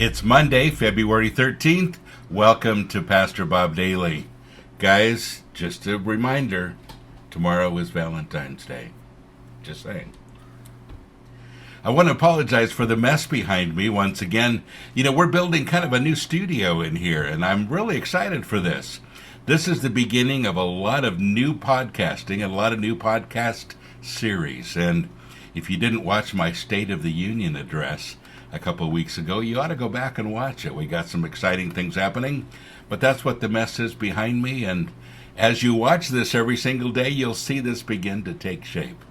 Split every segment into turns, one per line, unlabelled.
It's Monday, February 13th. Welcome to Pastor Bob Daily. Guys, just a reminder, tomorrow is Valentine's Day. Just saying. I want to apologize for the mess behind me once again. We're building kind of a new studio in here, and I'm really excited for this. This is the beginning of a lot of new podcasting and a lot of new podcast series. And if you didn't watch my State of the Union address a couple of weeks ago, you ought to go back and watch it. We got some exciting things happening, but that's what the mess is behind me. And as you watch this every single day, you'll see this begin to take shape.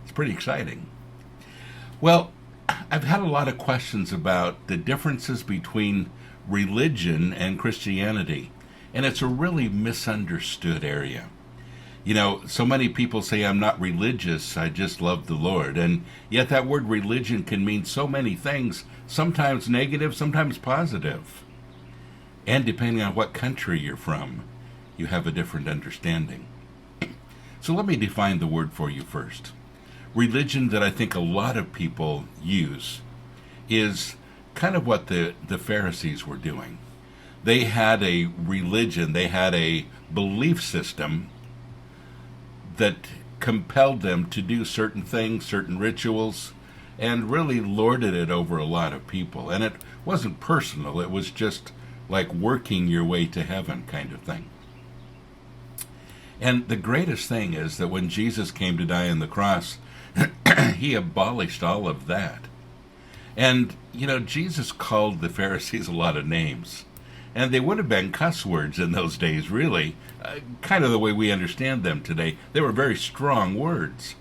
It's pretty exciting. Well, I've had a lot of questions about the differences between religion and Christianity, and it's a really misunderstood area. So many people say I'm not religious, I just love the Lord. And yet that word religion can mean so many things, sometimes negative, sometimes positive. And depending on what country you're from, you have a different understanding. So let me define the word for you first. Religion that I think a lot of people use is kind of what the Pharisees were doing. They had a religion, they had a belief system that compelled them to do certain things, certain rituals, and really lorded it over a lot of people. And it wasn't personal, it was just like working your way to heaven kind of thing. And the greatest thing is that when Jesus came to die on the cross, he abolished all of that. And, Jesus called the Pharisees a lot of names. And they would have been cuss words in those days, really, kind of the way we understand them today. They were very strong words.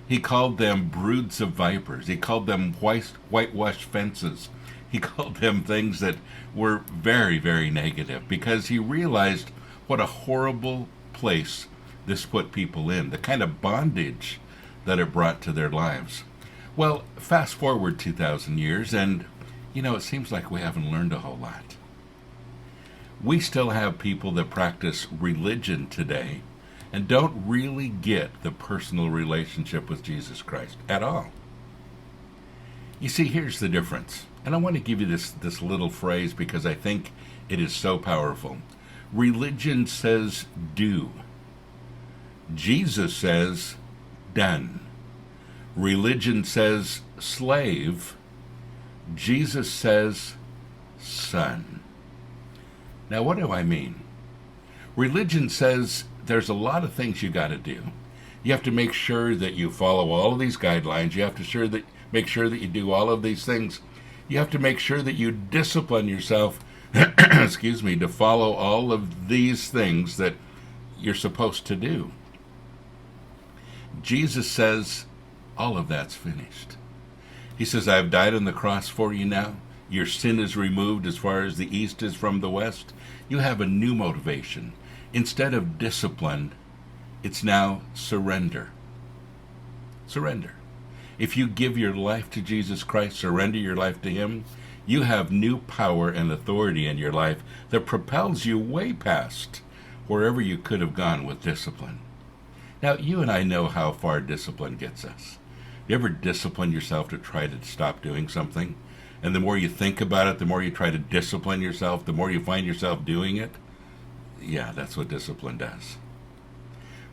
He called them broods of vipers. He called them whitewashed fences. He called them things that were very, very negative because he realized what a horrible place this put people in, the kind of bondage that it brought to their lives. Well, fast forward 2,000 years, and, it seems like we haven't learned a whole lot. We still have people that practice religion today and don't really get the personal relationship with Jesus Christ at all. You see, here's the difference. And I want to give you this little phrase because I think it is so powerful. Religion says do. Jesus says done. Religion says slave. Jesus says son. Now, what do I mean? Religion says there's a lot of things you got to do. You have to make sure that you follow all of these guidelines. You have to make sure that you do all of these things. You have to make sure that you discipline yourself, to follow all of these things that you're supposed to do. Jesus says all of that's finished. He says, I've died on the cross for you now. Your sin is removed as far as the east is from the west. You have a new motivation. Instead of discipline, it's now surrender. Surrender. If you give your life to Jesus Christ, surrender your life to Him, you have new power and authority in your life that propels you way past wherever you could have gone with discipline. Now, you and I know how far discipline gets us. You ever discipline yourself to try to stop doing something? And the more you think about it, the more you try to discipline yourself, the more you find yourself doing it. Yeah, that's what discipline does.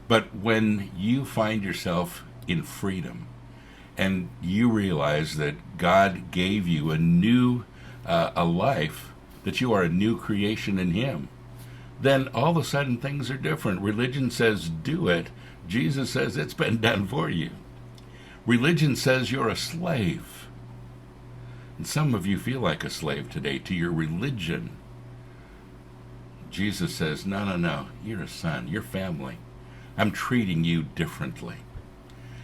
But when you find yourself in freedom and you realize that God gave you a new a life, that you are a new creation in Him, then all of a sudden things are different. Religion says do it. Jesus says it's been done for you. Religion says you're a slave. And some of you feel like a slave today to your religion. Jesus says, no, you're a son, you're family. I'm treating you differently.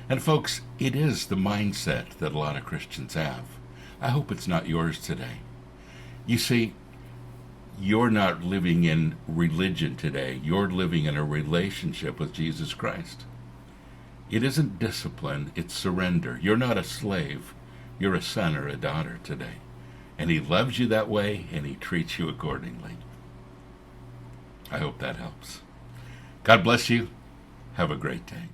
And folks, it is the mindset that a lot of Christians have. I hope it's not yours today. You see, you're not living in religion today. You're living in a relationship with Jesus Christ. It isn't discipline, it's surrender. You're not a slave. You're a son or a daughter today. And He loves you that way, and He treats you accordingly. I hope that helps. God bless you. Have a great day.